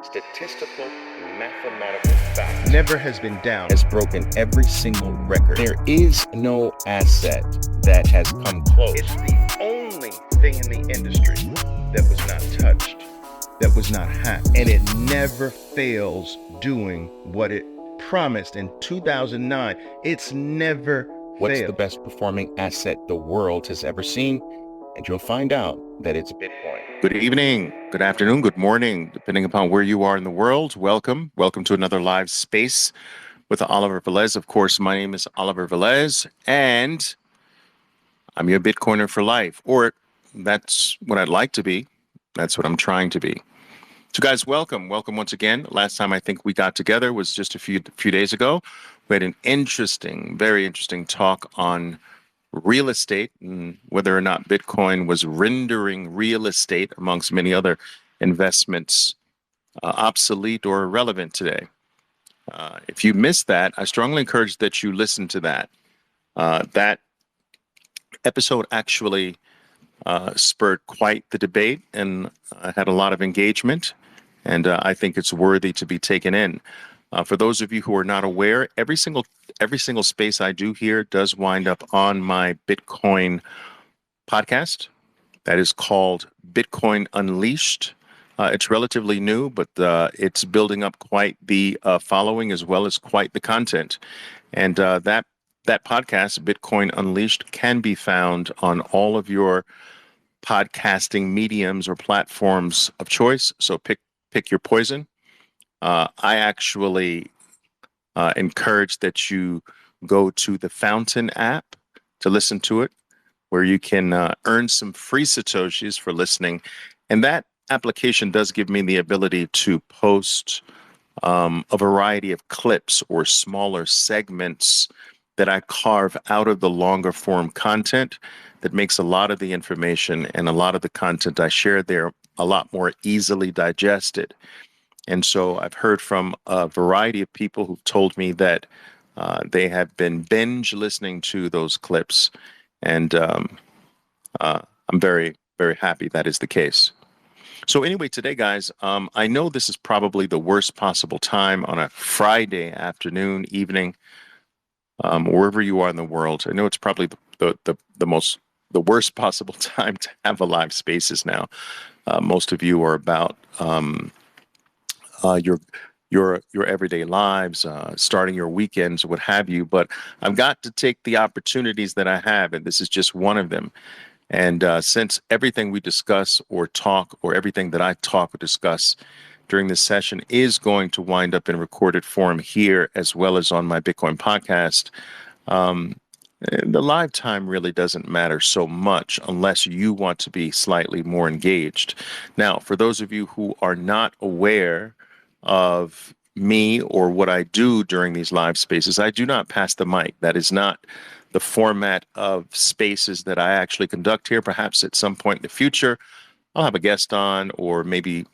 statistical, mathematical fact never has been down. has broken every single record. There is no asset that has come close. It's the only thing in the industry that was not touched, that was not hacked, and it never fails doing what it promised in 2009. It's never What's failed. the best performing asset the world has ever seen? And you'll find out that it's Bitcoin. Good evening, good afternoon, good morning, depending upon where you are in the world. Welcome to another live space with Oliver Velez. Of course, my name is Oliver Velez, and I'm your Bitcoiner for life, or that's what I'd like to be. That's what I'm trying to be. So, guys, welcome once again. Last time I think we got together was just a few days ago. We had an very interesting talk on real estate and whether or not Bitcoin was rendering real estate, amongst many other investments, obsolete or irrelevant today. If you missed that, I strongly encourage that you listen to that. That episode actually spurred quite the debate and had a lot of engagement, and I think it's worthy to be taken in. For those of you who are not aware, every single space I do here does wind up on my Bitcoin podcast. That is called Bitcoin Unleashed. It's relatively new, but it's building up quite the following as well as quite the content. And that podcast, Bitcoin Unleashed, can be found on all of your podcasting mediums or platforms of choice. So pick your poison. I actually encourage that you go to the Fountain app to listen to it, where you can earn some free Satoshis for listening. And that application does give me the ability to post a variety of clips or smaller segments that I carve out of the longer form content that makes a lot of the information and a lot of the content I share there a lot more easily digested. And so I've heard from a variety of people who've told me that they have been binge listening to those clips. And I'm very, very happy that is the case. So anyway, today, guys, I know this is probably the worst possible time on a Friday afternoon, evening, wherever you are in the world. I know it's probably the worst possible time to have a live spaces now. Most of you are about your everyday lives, starting your weekends, what have you. But I've got to take the opportunities that I have, and this is just one of them. And since everything we discuss or talk, or everything that I talk or discuss during this session is going to wind up in recorded form here, as well as on my Bitcoin podcast, the live time really doesn't matter so much unless you want to be slightly more engaged. Now, for those of you who are not aware of me or what I do during these live spaces, I do not pass the mic. That is not the format of spaces that I actually conduct here. Perhaps at some point in the future, I'll have a guest on, or maybe,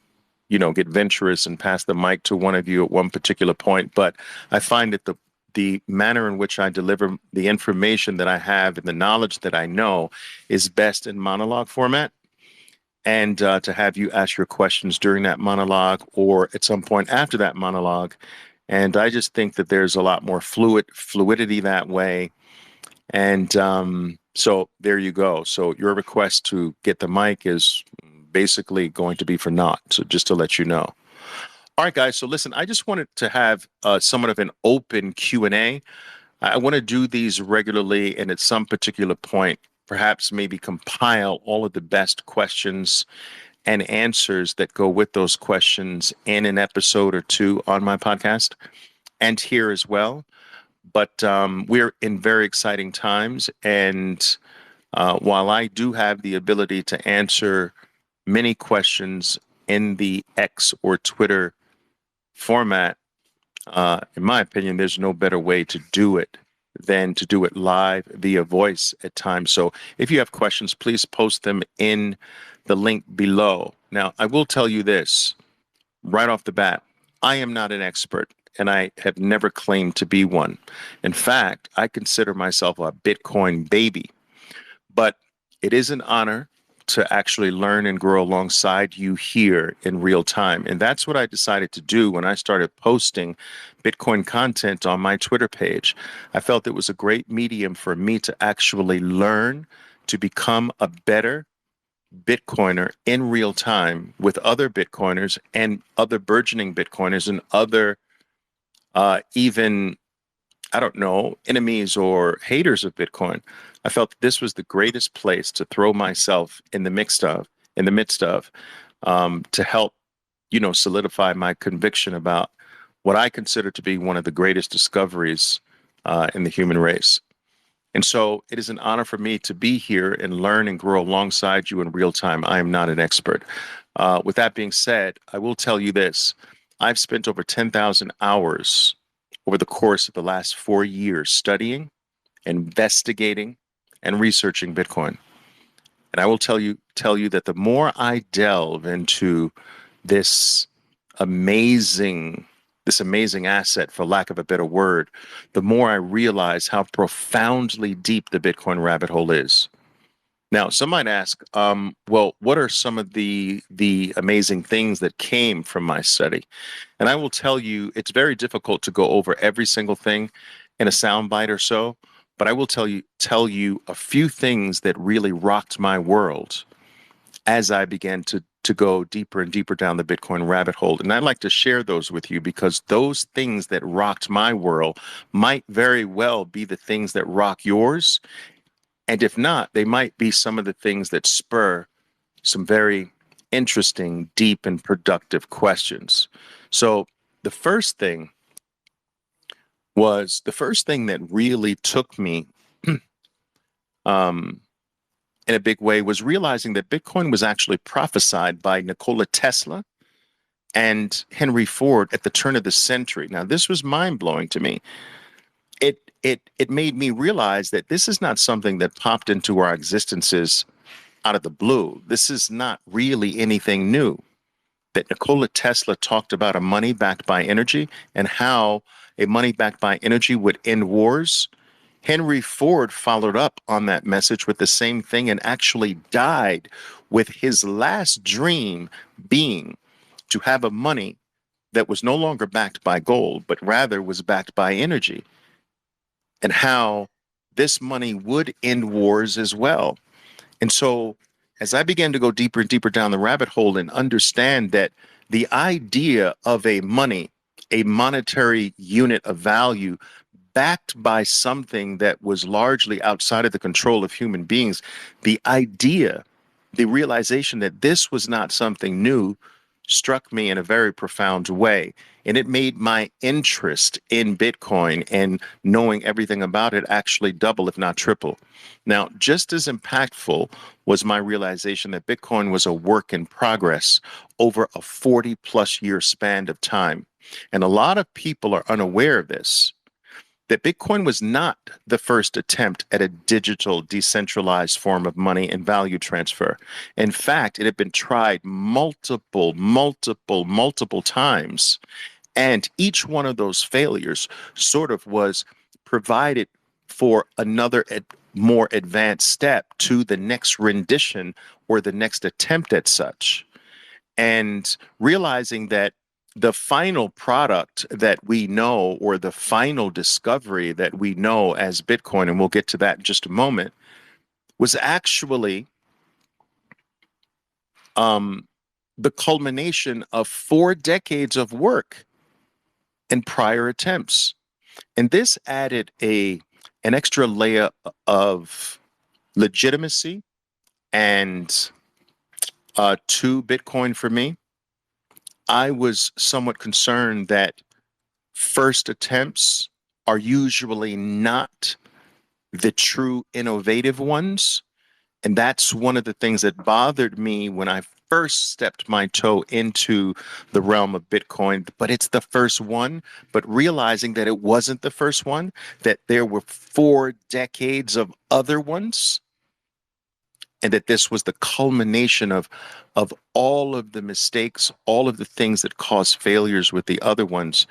get venturous and pass the mic to one of you at one particular point. But I find that the manner in which I deliver the information that I have and the knowledge that I know is best in monologue format. And to have you ask your questions during that monologue or at some point after that monologue. And I just think that there's a lot more fluidity that way. And so there you go. So your request to get the mic is basically going to be for naught. So just to let you know. All right, guys. So listen, I just wanted to have somewhat of an open Q&A. I want to do these regularly, and at some particular point, perhaps maybe compile all of the best questions and answers that go with those questions in an episode or two on my podcast and here as well. But we're in very exciting times. And while I do have the ability to answer many questions in the X or Twitter format, in my opinion, there's no better way to do it than to do it live via voice at times. So if you have questions, please post them in the link below. Now, I will tell you this right off the bat. I am not an expert, and I have never claimed to be one. In fact, I consider myself a Bitcoin baby. But it is an honor to actually learn and grow alongside you here in real time. And that's what I decided to do when I started posting Bitcoin content on my Twitter page. I felt it was a great medium for me to actually learn to become a better Bitcoiner in real time with other Bitcoiners and other burgeoning Bitcoiners and other even, I don't know, enemies or haters of Bitcoin. I felt this was the greatest place to throw myself in the midst of, to help, solidify my conviction about what I consider to be one of the greatest discoveries in the human race. And so it is an honor for me to be here and learn and grow alongside you in real time. I am not an expert. With that being said, I will tell you this. I've spent over 10,000 hours over the course of the last 4 years studying, investigating, and researching Bitcoin. And I will tell you that the more I delve into this amazing this amazing asset, for lack of a better word, the more I realize how profoundly deep the Bitcoin rabbit hole is. Now, some might ask, well, what are some of the amazing things that came from my study? And I will tell you, it's very difficult to go over every single thing in a soundbite or so, but I will tell you a few things that really rocked my world as I began to go deeper and deeper down the Bitcoin rabbit hole. And I'd like to share those with you because those things that rocked my world might very well be the things that rock yours. And if not, they might be some of the things that spur some very interesting, deep, and productive questions. So the first thing that really took me um, in a big way was realizing that Bitcoin was actually prophesied by Nikola Tesla and Henry Ford at the turn of the century. Now, this was mind blowing to me. It made me realize that this is not something that popped into our existences out of the blue. This is not really anything new. That Nikola Tesla talked about a money backed by energy and how a money backed by energy would end wars. Henry Ford followed up on that message with the same thing and actually died with his last dream being to have a money that was no longer backed by gold, but rather was backed by energy, and how this money would end wars as well. And so, as I began to go deeper and deeper down the rabbit hole and understand that the idea of a money, a monetary unit of value, backed by something that was largely outside of the control of human beings, the idea, the realization that this was not something new struck me in a very profound way. And it made my interest in Bitcoin and knowing everything about it actually double, if not triple. Now, just as impactful was my realization that Bitcoin was a work in progress over a 40 plus year span of time. And a lot of people are unaware of this, that Bitcoin was not the first attempt at a digital, decentralized form of money and value transfer. In fact, it had been tried multiple times. And each one of those failures sort of was provided for another more advanced step to the next rendition or the next attempt at such. And realizing that the final product that we know, or the final discovery that we know as Bitcoin, and we'll get to that in just a moment, was actually the culmination of 4 decades of work and prior attempts. And this added an extra layer of legitimacy and to Bitcoin for me. I was somewhat concerned that first attempts are usually not the true innovative ones. And that's one of the things that bothered me when I first stepped my toe into the realm of Bitcoin. But it's the first one. But realizing that it wasn't the first one, that there were 4 decades of other ones, and that this was the culmination of all of the mistakes, all of the things that caused failures with the other ones.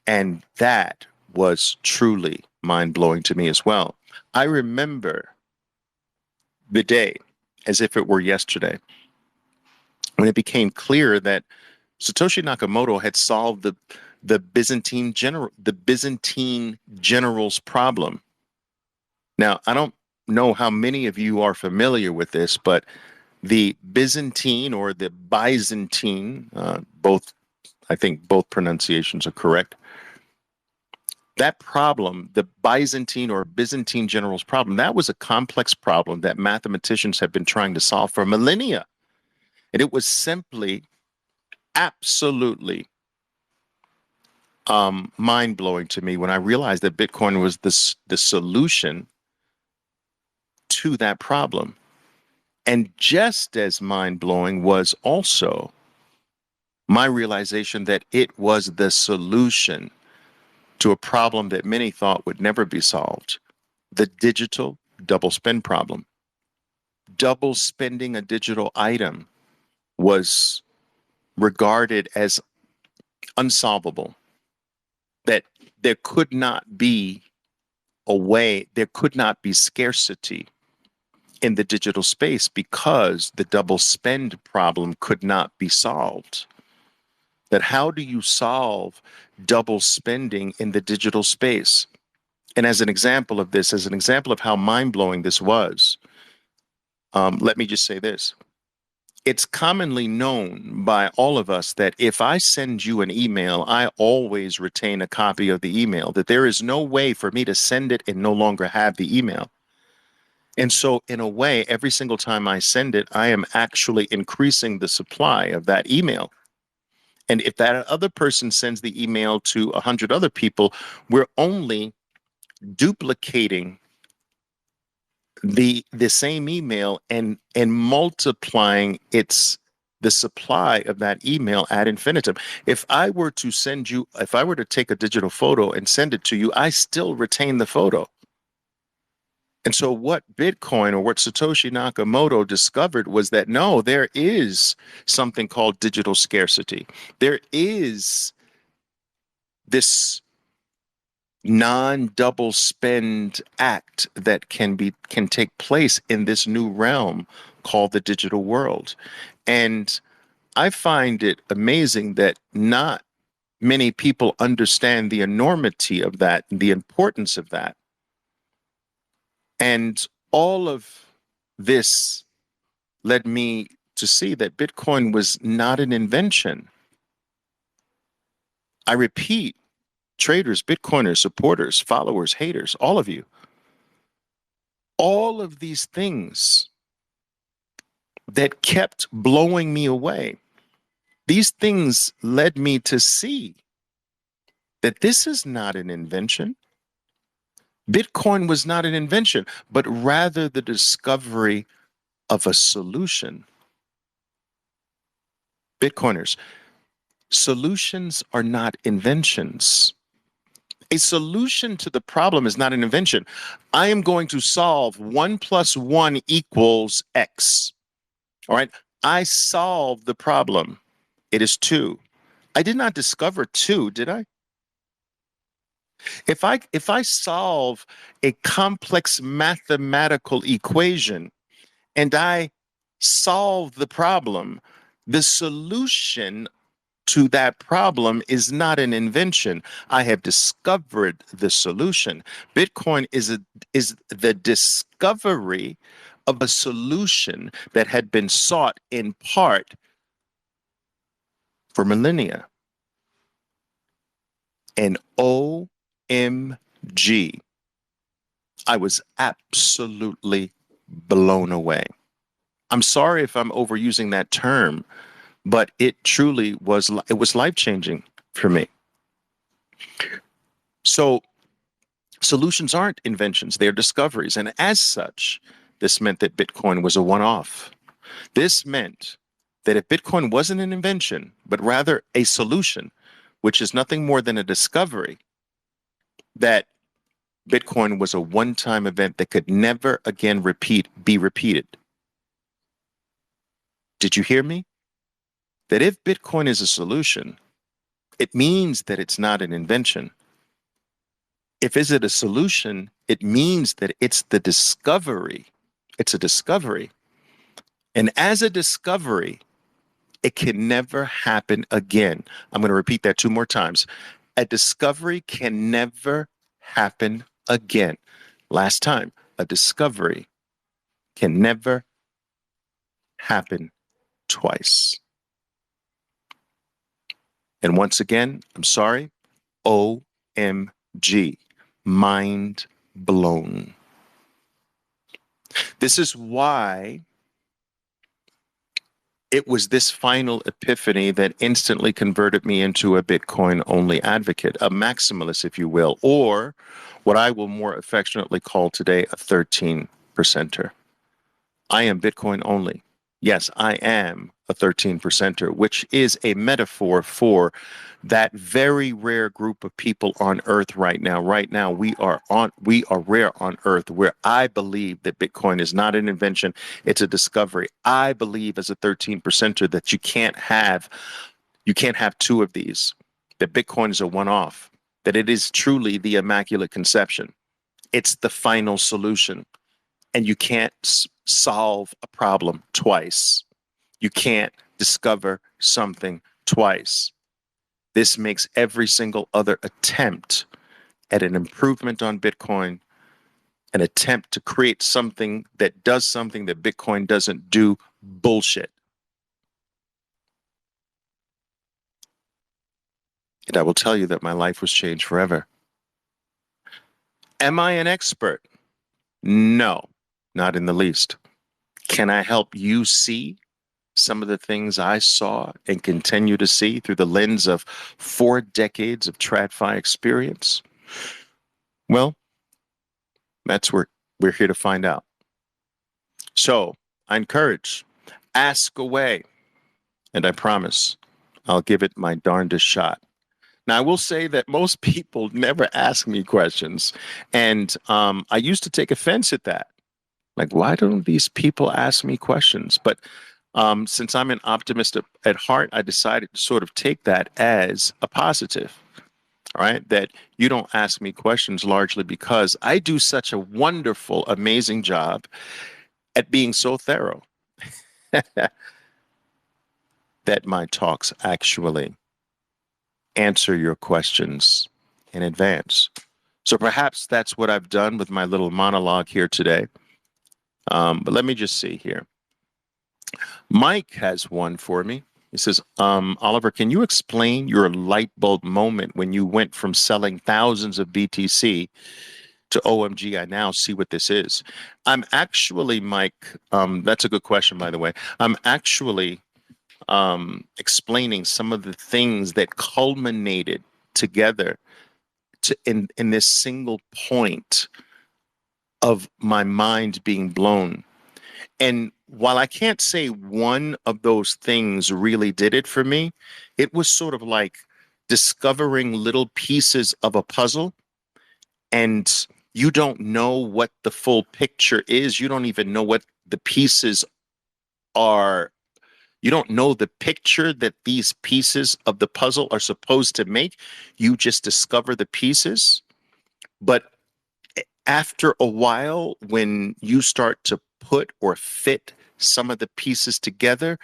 And that was truly mind blowing to me as well. I remember the day as if it were yesterday, when it became clear that Satoshi Nakamoto had solved the Byzantine general's problem. Now, I don't know how many of you are familiar with this, but the Byzantine or the Byzantine, both, I think both pronunciations are correct. That problem, the Byzantine or Byzantine general's problem, that was a complex problem that mathematicians have been trying to solve for millennia. And it was simply absolutely mind blowing to me when I realized that Bitcoin was the solution to that problem. And just as mind blowing was also my realization that it was the solution to a problem that many thought would never be solved: the digital double spend problem. Double spending a digital item was regarded as unsolvable, that there could not be a way, there could not be scarcity in the digital space because the double spend problem could not be solved. That how do you solve double spending in the digital space? And as an example of this, as an example of how mind-blowing this was, let me just say this. It's commonly known by all of us that if I send you an email, I always retain a copy of the email, that there is no way for me to send it and no longer have the email. And so in a way, every single time I send it, I am actually increasing the supply of that email. And if that other person sends the email to 100 other people, we're only duplicating the same email and multiplying the supply of that email ad infinitum. If I were to take a digital photo and send it to you, I still retain the photo. And so what Bitcoin, or what Satoshi Nakamoto discovered, was that no, there is something called digital scarcity. There is this non-double spend act that can take place in this new realm called the digital world. And I find it amazing that not many people understand the enormity of that, the importance of that. And all of this led me to see that Bitcoin was not an invention. I repeat, traders, Bitcoiners, supporters, followers, haters, all of you, all of these things that kept blowing me away, these things led me to see that this is not an invention. Bitcoin was not an invention, but rather the discovery of a solution. Bitcoiners, solutions are not inventions. A solution to the problem is not an invention. I am going to solve 1 + 1 = X. All right. I solved the problem. It is 2. I did not discover 2, did I? If I solve a complex mathematical equation and I solve the problem, the solution to that problem is not an invention. I have discovered the solution. Bitcoin is the discovery of a solution that had been sought in part for millennia. And OMG, I was absolutely blown away. I'm sorry if I'm overusing that term, but it truly was life-changing for me. So solutions aren't inventions, they're discoveries. And as such, this meant that Bitcoin was a one-off. This meant that if Bitcoin wasn't an invention, but rather a solution, which is nothing more than a discovery, that Bitcoin was a one-time event that could never again be repeated. Did you hear me? That if Bitcoin is a solution, it means that it's not an invention. If is it a solution, it means that it's the discovery. It's a discovery And as a discovery, it can never happen again. I'm going to repeat that 2 more times. A discovery can never happen again. Last time, a discovery can never happen twice. And once again, I'm sorry, OMG, mind blown. This is why it was this final epiphany that instantly converted me into a Bitcoin only advocate, a maximalist, if you will, or what I will more affectionately call today a 13 percenter. I am Bitcoin only. Yes, I am a 13 percenter, which is a metaphor for that very rare group of people on earth right now. Right now, we are rare on earth, where I believe that Bitcoin is not an invention, it's a discovery. I believe as a 13 percenter that you can't have two of these, that Bitcoin is a one-off, that it is truly the Immaculate Conception. It's the final solution. And you can't solve a problem twice. You can't discover something twice. This makes every single other attempt at an improvement on Bitcoin, an attempt to create something that does something that Bitcoin doesn't do, bullshit. And I will tell you that my life was changed forever. Am I an expert? No, not in the least. Can I help you see some of the things I saw and continue to see through the lens of 4 decades of TradFi experience? Well, that's where we're here to find out. So I encourage, ask away, and I promise I'll give it my darndest shot. Now, I will say that most people never ask me questions, and I used to take offense at that. Like, why don't these people ask me questions? But since I'm an optimist at heart, I decided to sort of take that as a positive, all right? That you don't ask me questions largely because I do such a wonderful, amazing job at being so thorough that my talks actually answer your questions in advance. So perhaps that's what I've done with my little monologue here today. But let me just see here. Mike has one for me. He says, Oliver, can you explain your light bulb moment when you went from selling thousands of BTC to OMG, I now see what this is? I'm actually, Mike, that's a good question, by the way. I'm actually explaining some of the things that culminated together in this single point of my mind being blown. And while I can't say one of those things really did it for me, it was sort of like discovering little pieces of a puzzle, and you don't know what the full picture is. You don't even know what the pieces are. You don't know the picture that these pieces of the puzzle are supposed to make. You just discover the pieces. But after a while, when you start to put or fit some of the pieces together,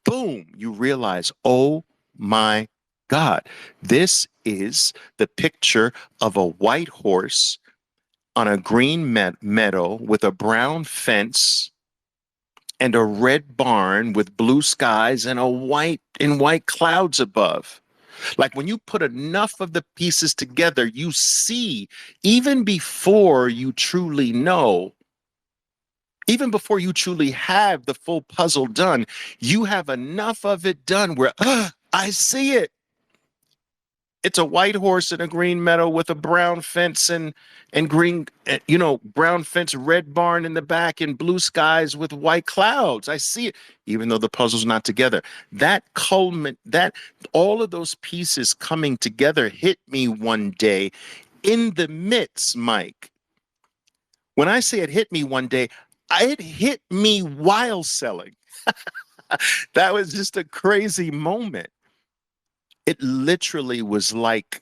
boom, you realize, oh my God, this is the picture of a white horse on a green meadow with a brown fence and a red barn with blue skies and white clouds above. Like when you put enough of the pieces together, you see, even before you truly know, even before you truly have the full puzzle done, you have enough of it done where, I see it. It's a white horse in a green meadow with a brown fence and green, brown fence, red barn in the back, and blue skies with white clouds. I see it, even though the puzzle's not together. That all of those pieces coming together hit me one day in the midst, Mike. When I say it hit me one day, it hit me while selling. That was just a crazy moment. It literally was like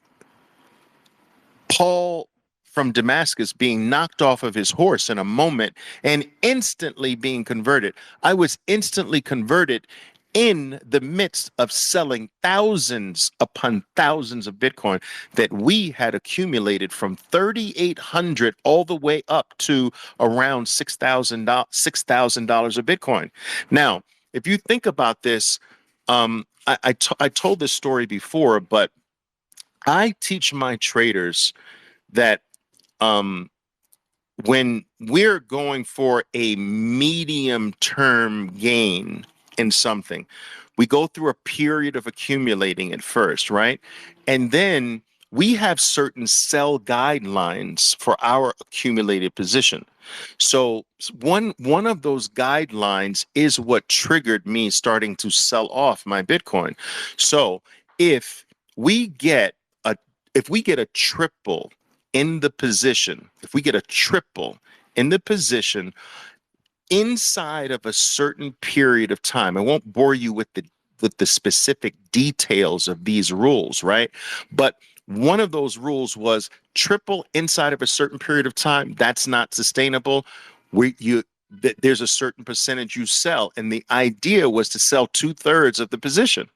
Paul from Damascus being knocked off of his horse in a moment and instantly being converted. I was instantly converted in the midst of selling thousands upon thousands of Bitcoin that we had accumulated from 3,800 all the way up to around $6,000 of Bitcoin. Now, if you think about this, I told this story before, but I teach my traders that um, when we're going for a medium term gain in something, we go through a period of accumulating at first, right? And then we have certain sell guidelines for our accumulated position. So one of those guidelines is what triggered me starting to sell off my Bitcoin. So if we get a if we get a triple in the position, if we get a triple in the position inside of a certain period of time, I won't bore you with the specific details of these rules, right? But one of those rules was triple inside of a certain period of time. That's not sustainable. There's a certain percentage you sell, and the idea was to sell 2/3 of the position.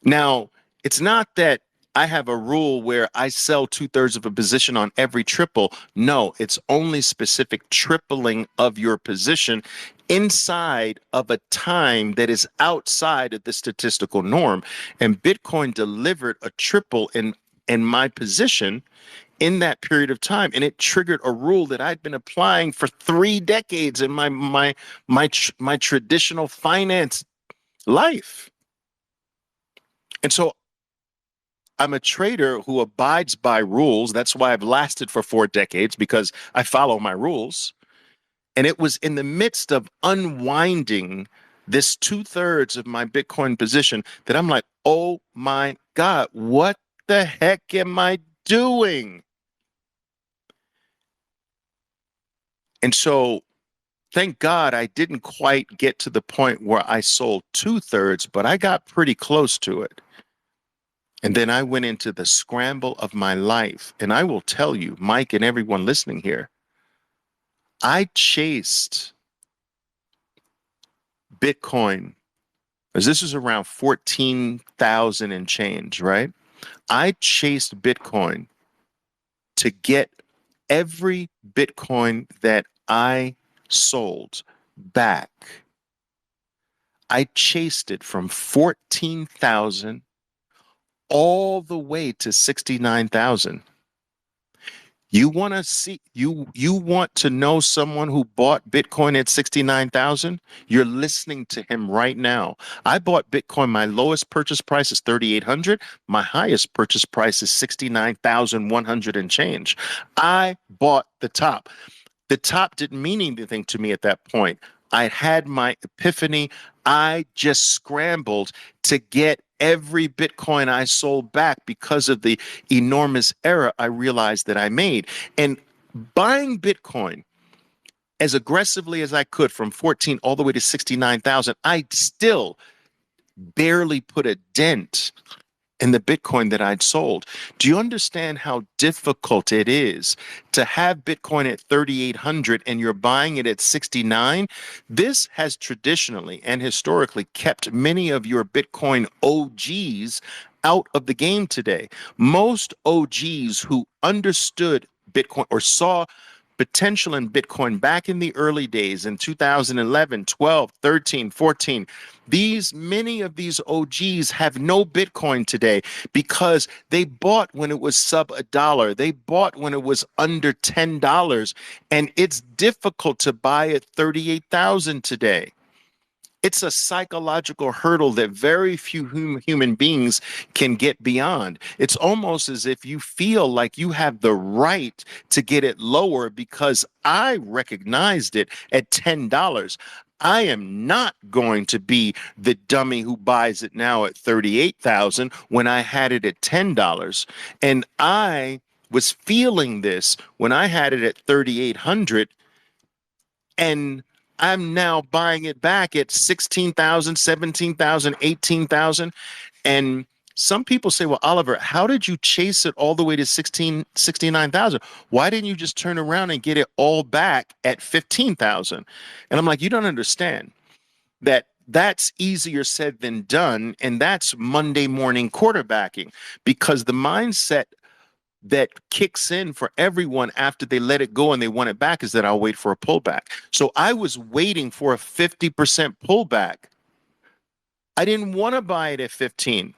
Now, it's not that I have a rule where I sell 2/3 of a position on every triple. No, it's only specific tripling of your position inside of a time that is outside of the statistical norm. And Bitcoin delivered a triple in my position in that period of time, and it triggered a rule that I'd been applying for 3 decades in my traditional finance life. And so I'm a trader who abides by rules. That's why I've lasted for 4 decades, because I follow my rules. And it was in the midst of unwinding this 2/3 of my Bitcoin position that I'm like, oh my God, what the heck am I doing? And so thank God I didn't quite get to the point where I sold 2/3, but I got pretty close to it. And then I went into the scramble of my life. And I will tell you, Mike and everyone listening here, I chased Bitcoin, as this was around 14,000 and change, right? I chased Bitcoin to get every Bitcoin that I sold back. I chased it from 14,000 all the way to 69,000. You want to see you want to know someone who bought Bitcoin at 69,000? You're listening to him right now. I bought Bitcoin, my lowest purchase price is 3,800, my highest purchase price is 69,100 and change. I bought the top. The top didn't mean anything to me at that point. I had my epiphany. I just scrambled to get every Bitcoin I sold back because of the enormous error I realized that I made. And buying Bitcoin as aggressively as I could from 14 all the way to 69,000, I still barely put a dent in the Bitcoin that I'd sold. Do you understand how difficult it is to have Bitcoin at 3,800 and you're buying it at 69? This has traditionally and historically kept many of your Bitcoin OGs out of the game today. Most OGs who understood Bitcoin or saw potential in Bitcoin back in the early days in 2011, 12, 13, 14. Many of these OGs have no Bitcoin today because they bought when it was sub $1. They bought when it was under $10, and it's difficult to buy at 38,000 today. It's a psychological hurdle that very few human beings can get beyond. It's almost as if you feel like you have the right to get it lower because I recognized it at $10. I am not going to be the dummy who buys it now at 38,000 when I had it at $10. And I was feeling this when I had it at 3,800, and I'm now buying it back at 16,000, 17,000, 18,000. And Some people say, well, Oliver, how did you chase it all the way to 69,000? Why didn't you just turn around and get it all back at 15,000? And I'm like, you don't understand that that's easier said than done. And that's Monday morning quarterbacking, because the mindset that kicks in for everyone after they let it go and they want it back is that I'll wait for a pullback. So I was waiting for a 50% pullback. I didn't want to buy it at 15.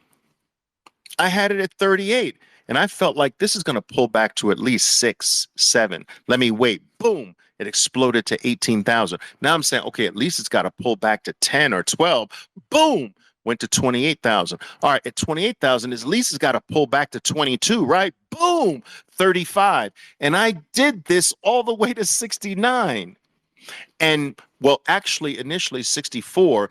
I had it at 38 and I felt like this is going to pull back to at least 6, 7. Let me wait. Boom. It exploded to 18,000. Now I'm saying, okay, at least it's got to pull back to 10 or 12. Boom. Went to 28,000. All right, at 28,000, at least it's got to pull back to 22, right? Boom, 35. And I did this all the way to 69. And well, actually, initially 64.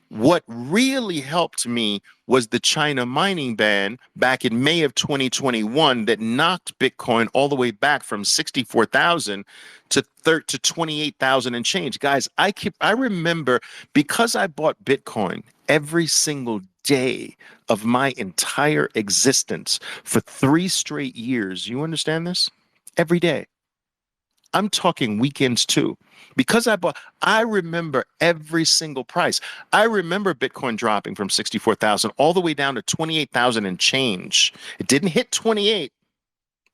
What really helped me was the China mining ban back in May of 2021 that knocked Bitcoin all the way back from 64,000 to 28,000 and change. Guys, I remember, because I bought Bitcoin every single day of my entire existence for 3 straight years. You understand this? Every day. I'm talking weekends too. Because I remember every single price. I remember Bitcoin dropping from 64,000 all the way down to 28,000 and change. It didn't hit 28,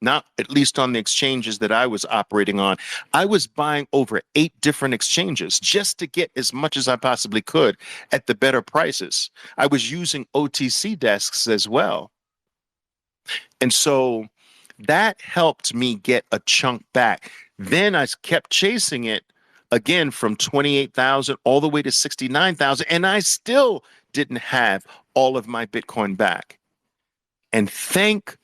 not at least on the exchanges that I was operating on. I was buying over 8 different exchanges just to get as much as I possibly could at the better prices. I was using OTC desks as well. And so that helped me get a chunk back. Then I kept chasing it again from 28,000 all the way to 69,000, and I still didn't have all of my Bitcoin back. And thank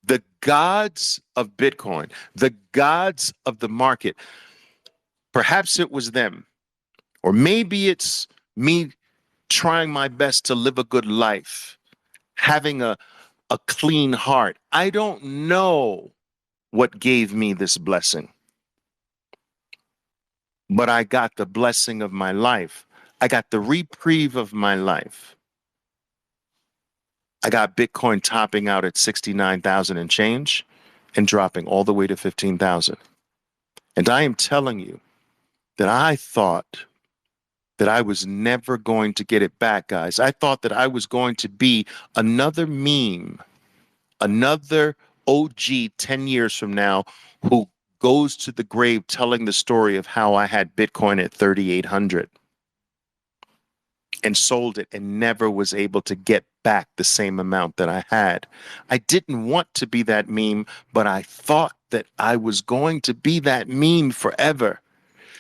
the gods of Bitcoin, the gods of the market. Perhaps it was them, or maybe it's me trying my best to live a good life, having a clean heart. I don't know what gave me this blessing, but I got the blessing of my life. I got the reprieve of my life. I got Bitcoin topping out at 69,000 and change and dropping all the way to 15,000. And I am telling you that I thought that I was never going to get it back, guys. I thought that I was going to be another meme, another OG 10 years from now who goes to the grave telling the story of how I had Bitcoin at 3,800 and sold it and never was able to get back the same amount that I had. I didn't want to be that meme, but I thought that I was going to be that meme forever,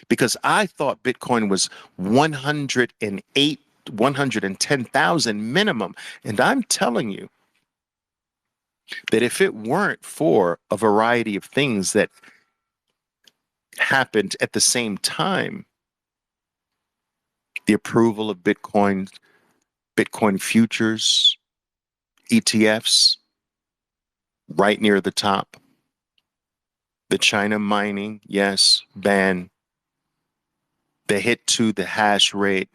because I thought Bitcoin was 108, 110,000 minimum. And I'm telling you that if it weren't for a variety of things that happened at the same time, the approval of Bitcoin futures, ETFs, right near the top, the China mining, yes, ban, the hit to the hash rate,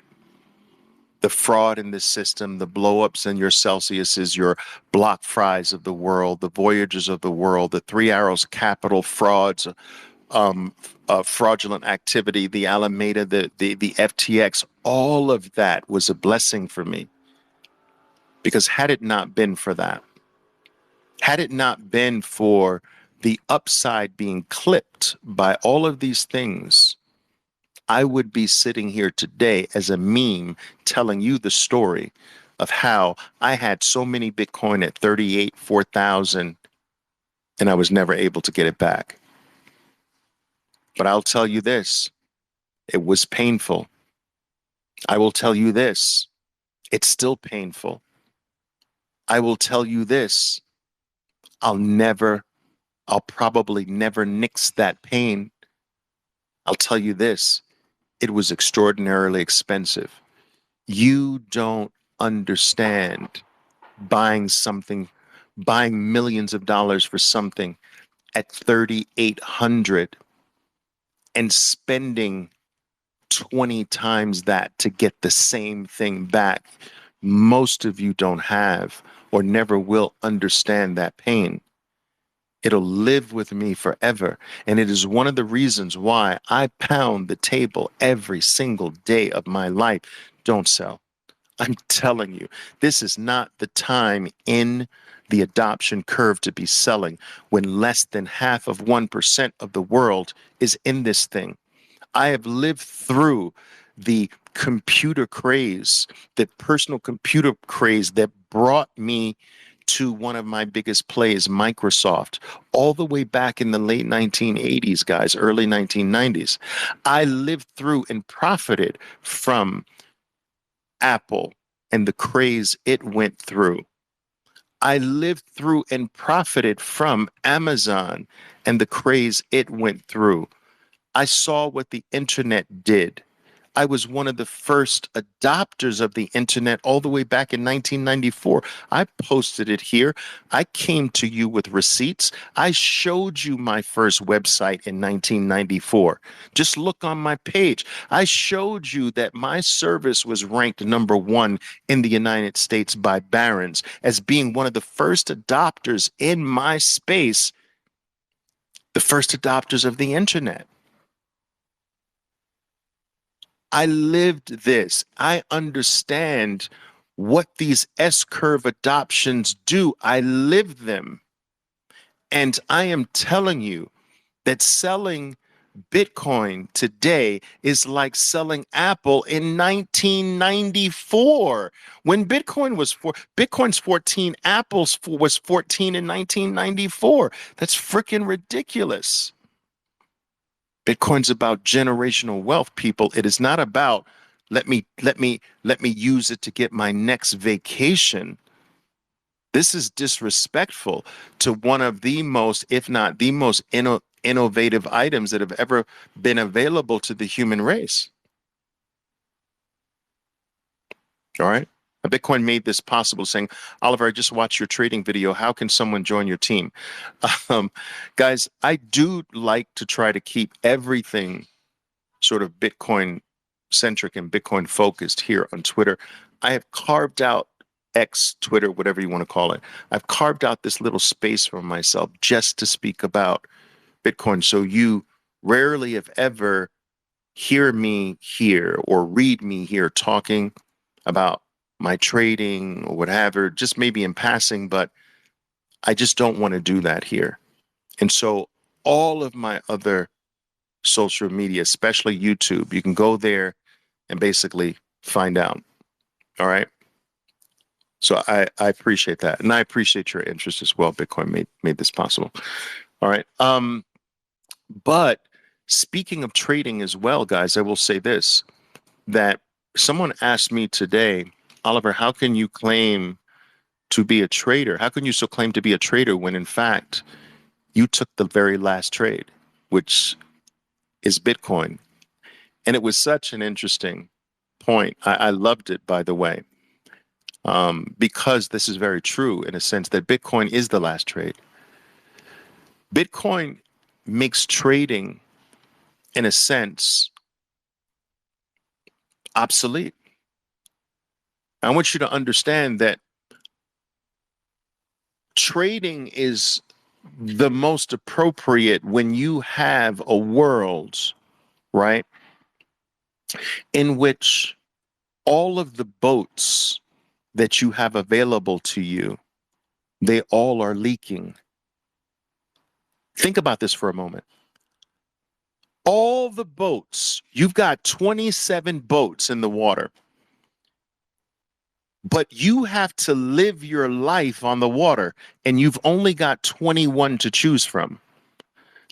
the fraud in the system, the blowups in your Celsiuses, your BlockFis of the world, the Voyagers of the world, the Three Arrows Capital frauds, fraudulent activity, the Alameda, the FTX, all of that was a blessing for me. Because had it not been for that, had it not been for the upside being clipped by all of these things, I would be sitting here today as a meme telling you the story of how I had so many Bitcoin at 38, 4,000, and I was never able to get it back. But I'll tell you this, it was painful. I will tell you this, it's still painful. I will tell you this, I'll probably never nix that pain. I'll tell you this, it was extraordinarily expensive. You don't understand buying millions of dollars for something at 3,800 and spending 20 times that to get the same thing back. most of you don't have or never will understand that pain. It'll live with me forever. And it is one of the reasons why I pound the table every single day of my life. Don't sell. I'm telling you, this is not the time in the adoption curve to be selling when less than half of 1% of the world is in this thing. I have lived through the computer craze, the personal computer craze that brought me to one of my biggest plays, Microsoft, all the way back in the late 1980s, guys, early 1990s. I lived through and profited from Apple and the craze it went through. I lived through and profited from Amazon and the craze it went through. I saw what the internet did. I was one of the first adopters of the internet all the way back in 1994. I posted it here. I came to you with receipts. I showed you my first website in 1994. Just look on my page. I showed you that my service was ranked #1 in the United States by Barron's as being one of the first adopters in my space, the first adopters of the internet. I lived this. I understand what these S-curve adoptions do. I live them. And I am telling you that selling Bitcoin today is like selling Apple in 1994. When Bitcoin's 14, was 14 in 1994. That's freaking ridiculous. Bitcoin's about generational wealth, people. It is not about let me use it to get my next vacation. This is disrespectful to one of the most, if not the most innovative items that have ever been available to the human race. All right. Bitcoin made this possible, saying, Oliver, I just watched your trading video. How can someone join your team? Guys, I do like to try to keep everything sort of Bitcoin centric and Bitcoin focused here on Twitter. I have carved out X, Twitter, whatever you want to call it. I've carved out this little space for myself just to speak about Bitcoin. So you rarely, if ever, hear me here or read me here talking about my trading or whatever, just maybe in passing, but I just don't want to do that here. And so all of my other social media, especially YouTube, you can go there and basically find out. All right. So I appreciate that. And I appreciate your interest as well. Bitcoin made this possible. All right. But speaking of trading as well, guys, I will say this, that someone asked me today, Oliver, how can you claim to be a trader? How can you so claim to be a trader when in fact you took the very last trade, which is Bitcoin? And it was such an interesting point. I loved it, by the way, because this is very true in a sense that Bitcoin is the last trade. Bitcoin makes trading, in a sense, obsolete. I want you to understand that trading is the most appropriate when you have a world, right, in which all of the boats that you have available to you, they all are leaking. Think about this for a moment. All the boats, you've got 27 boats in the water, but you have to live your life on the water and you've only got 21 to choose from.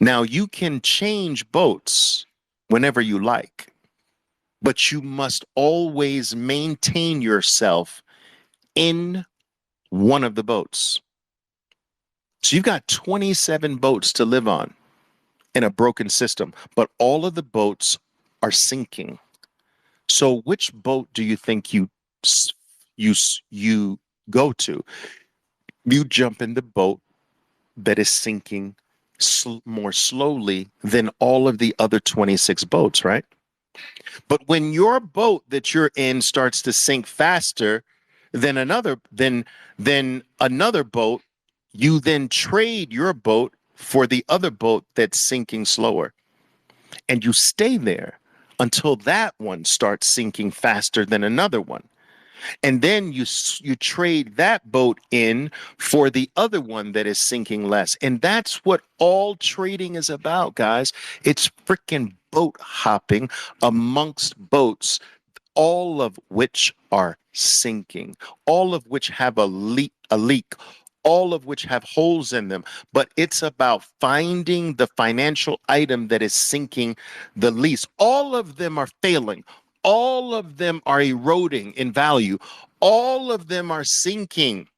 Now, you can change boats whenever you like, but you must always maintain yourself in one of the boats. So you've got 27 boats to live on in a broken system, but all of the boats are sinking. So which boat do you think you go to? You jump in the boat that is sinking more slowly than all of the other 26 boats, right? But when your boat that you're in starts to sink faster, then another boat, you then trade your boat for the other boat that's sinking slower, and you stay there until that one starts sinking faster than another one, and then you trade that boat in for the other one that is sinking less. And that's what all trading is about, guys. It's freaking boat hopping amongst boats, all of which are sinking, all of which have a leak, all of which have holes in them. But it's about finding the financial item that is sinking the least. All of them are failing. All of them are eroding in value. All of them are sinking.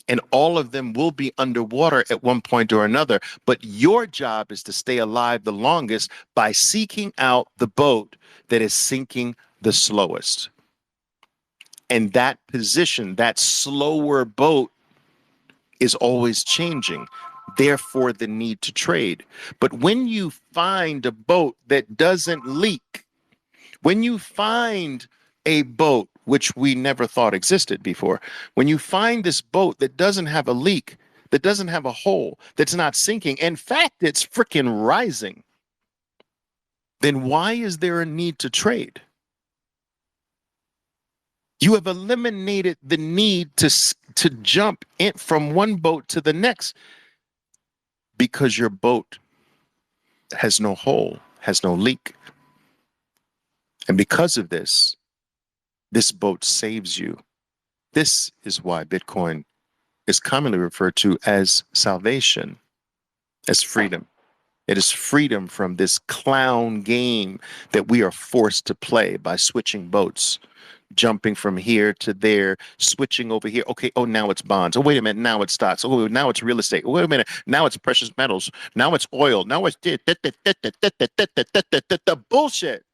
And all of them will be underwater at one point or another. But your job is to stay alive the longest by seeking out the boat that is sinking the slowest. And that position, that slower boat, is always changing. Therefore, the need to trade. But when you find a boat that doesn't leak, when you find a boat which we never thought existed before, when you find this boat that doesn't have a leak, that doesn't have a hole, that's not sinking, in fact, it's freaking rising, then why is there a need to trade? You have eliminated the need to jump in from one boat to the next because your boat has no hole, has no leak. And because of this, this boat saves you. This is why Bitcoin is commonly referred to as salvation, as freedom. It is freedom from this clown game that we are forced to play by switching boats, jumping from here to there, switching over here. Okay, oh, now it's bonds. Oh, wait a minute, now it's stocks. Oh, now it's real estate. Oh, wait a minute, now it's precious metals. Now it's oil. Now it's the bullshit.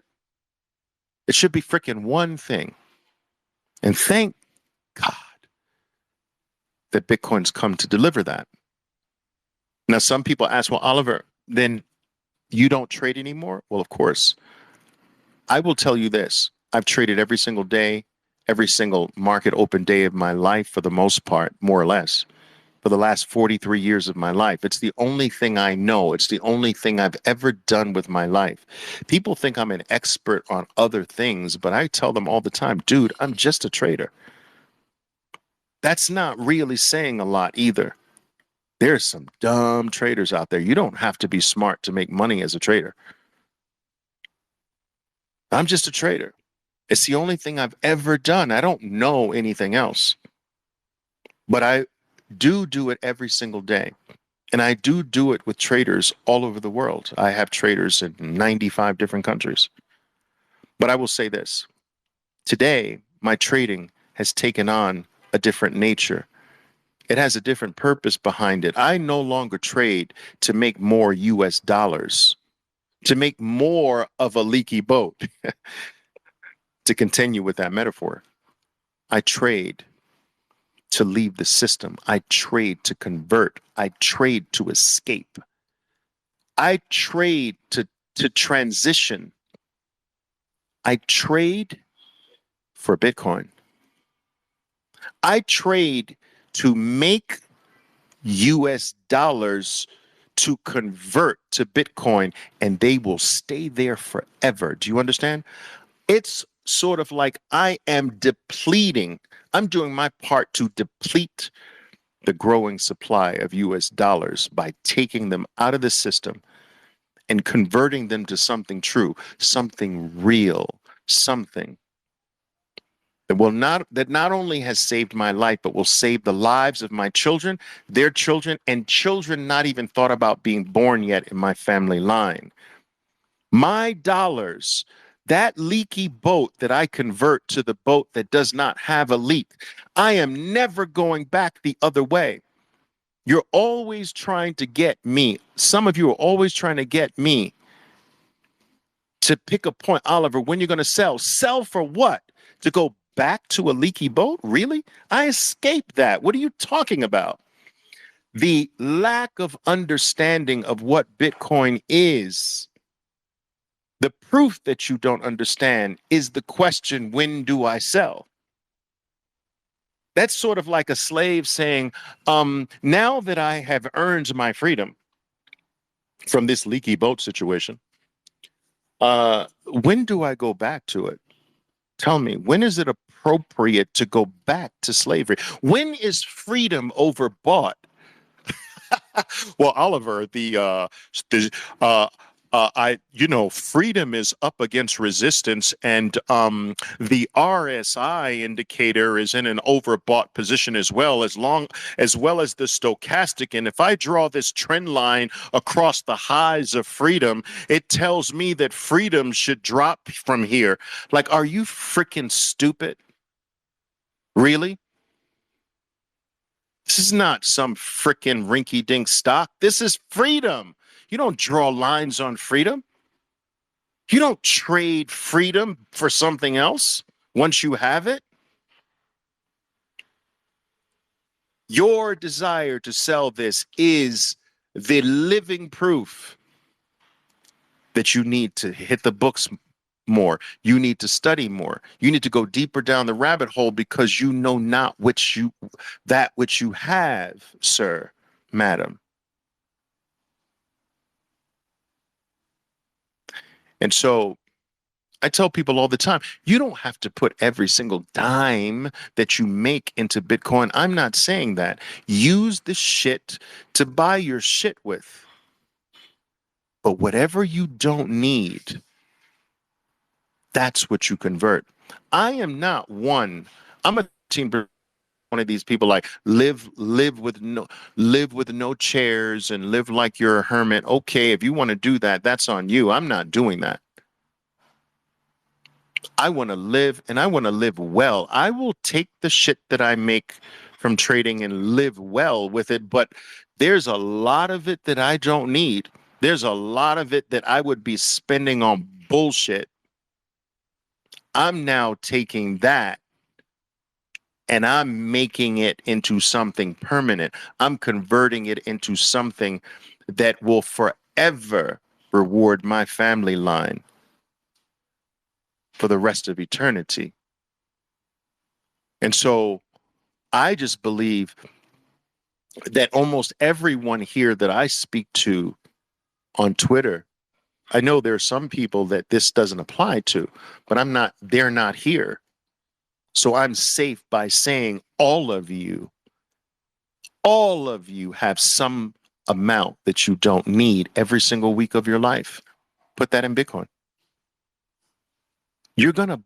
It should be freaking one thing. And thank God that Bitcoin's come to deliver that. Now, some people ask, well, Oliver, then you don't trade anymore? Well, of course. I will tell you this. I've traded every single day, every single market open day of my life for the most part, more or less, for the last 43 years of my life. It's the only thing I know. It's the only thing I've ever done with my life. People think I'm an expert on other things, but I tell them all the time, dude, I'm just a trader. That's not really saying a lot either. There's some dumb traders out there. You don't have to be smart to make money as a trader. I'm just a trader. It's the only thing I've ever done. I don't know anything else. But I do it every single day. And I do it with traders all over the world. I have traders in 95 different countries. But I will say this. Today, my trading has taken on a different nature. It has a different purpose behind it. I no longer trade to make more US dollars, to make more of a leaky boat. To continue with that metaphor, I trade to leave the system. I trade to convert. I trade to escape. I trade to transition. I trade for Bitcoin. I trade to make US dollars to convert to Bitcoin, and they will stay there forever. Do you understand? It's sort of like I am depleting. I'm doing my part to deplete the growing supply of US dollars by taking them out of the system and converting them to something true, something real, something that not only has saved my life, but will save the lives of my children, their children, and children not even thought about being born yet in my family line. My dollars, that leaky boat that I convert to the boat that does not have a leak, I am never going back the other way. You're always trying to get me. Some of you are always trying to get me to pick a point. Oliver, when you're going to sell? Sell for what? To go back to a leaky boat? Really? I escaped that. What are you talking about? The lack of understanding of what Bitcoin is. The proof that you don't understand is the question, when do I sell? That's sort of like a slave saying, now that I have earned my freedom from this leaky boat situation, when do I go back to it? Tell me, when is it appropriate to go back to slavery? When is freedom overbought? Well, Oliver, the freedom is up against resistance, and the RSI indicator is in an overbought position as well as the stochastic. And if I draw this trend line across the highs of freedom, it tells me that freedom should drop from here. Like, are you freaking stupid? Really? This is not some frickin' rinky dink stock. This is freedom. You don't draw lines on freedom. You don't trade freedom for something else once you have it. Your desire to sell this is the living proof that you need to hit the books more. You need to study more. You need to go deeper down the rabbit hole because you know not that which you have, sir, madam. And so I tell people all the time, you don't have to put every single dime that you make into Bitcoin. I'm not saying that. Use the shit to buy your shit with. But whatever you don't need, that's what you convert. I am not one. I'm a team one of these people like live with no chairs and live like you're a hermit. Okay, if you want to do that, that's on you. I'm not doing that. I want to live and I want to live well. I will take the shit that I make from trading and live well with it, but there's a lot of it that I don't need. There's a lot of it that I would be spending on bullshit. I'm now taking that and I'm making it into something permanent. I'm converting it into something that will forever reward my family line for the rest of eternity. And so I just believe that almost everyone here that I speak to on Twitter, I know there are some people that this doesn't apply to, but they're not here. So I'm safe by saying all of you have some amount that you don't need every single week of your life. Put that in Bitcoin. You're going to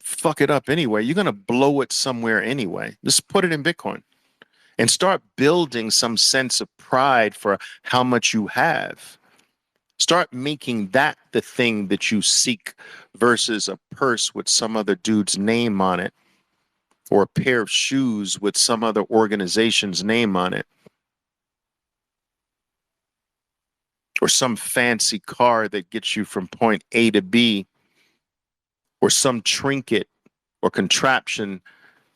fuck it up anyway. You're going to blow it somewhere anyway. Just put it in Bitcoin and start building some sense of pride for how much you have. Start making that the thing that you seek versus a purse with some other dude's name on it or a pair of shoes with some other organization's name on it or some fancy car that gets you from point A to B or some trinket or contraption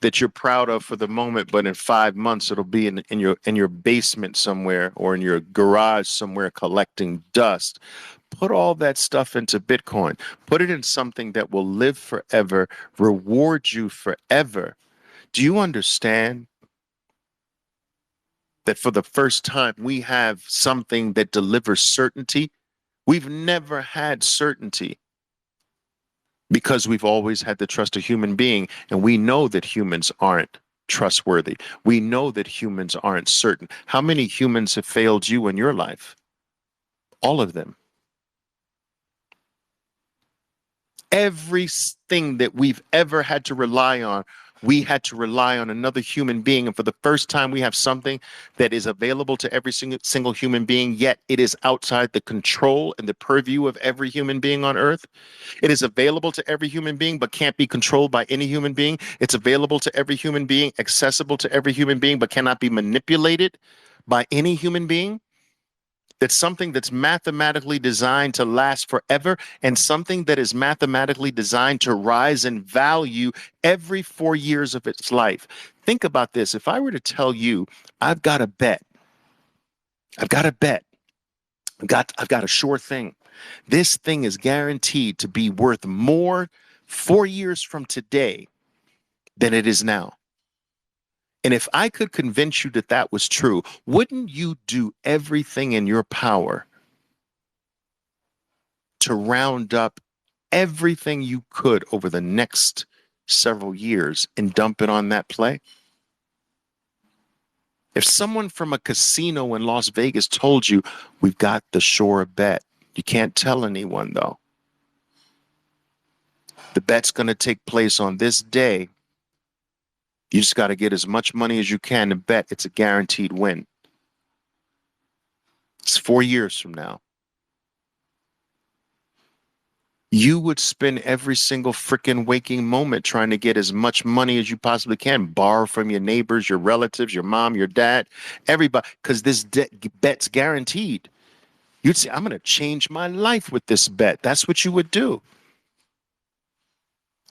that you're proud of for the moment, but in 5 months it'll be in your basement somewhere or in your garage somewhere collecting dust. Put all that stuff into Bitcoin. Put it in something that will live forever, reward you forever. Do you understand that for the first time we have something that delivers certainty? We've never had certainty because we've always had to trust a human being, and we know that humans aren't trustworthy. We know that humans aren't certain. How many humans have failed you in your life? All of them. Everything that we've ever had to rely on, we had to rely on another human being. And for the first time, we have something that is available to every single human being, yet it is outside the control and the purview of every human being on earth. It is available to every human being, but can't be controlled by any human being. It's available to every human being, accessible to every human being, but cannot be manipulated by any human being. That's something that's mathematically designed to last forever and something that is mathematically designed to rise in value every 4 years of its life. Think about this. If I were to tell you, I've got a bet, I've got a sure thing. This thing is guaranteed to be worth more 4 years from today than it is now. And if I could convince you that that was true, wouldn't you do everything in your power to round up everything you could over the next several years and dump it on that play? If someone from a casino in Las Vegas told you, we've got the sure bet, you can't tell anyone though. The bet's going to take place on this day. You just got to get as much money as you can to bet it's a guaranteed win. It's 4 years from now. You would spend every single freaking waking moment trying to get as much money as you possibly can, borrow from your neighbors, your relatives, your mom, your dad, everybody, because this bet's guaranteed. You'd say, I'm going to change my life with this bet. That's what you would do.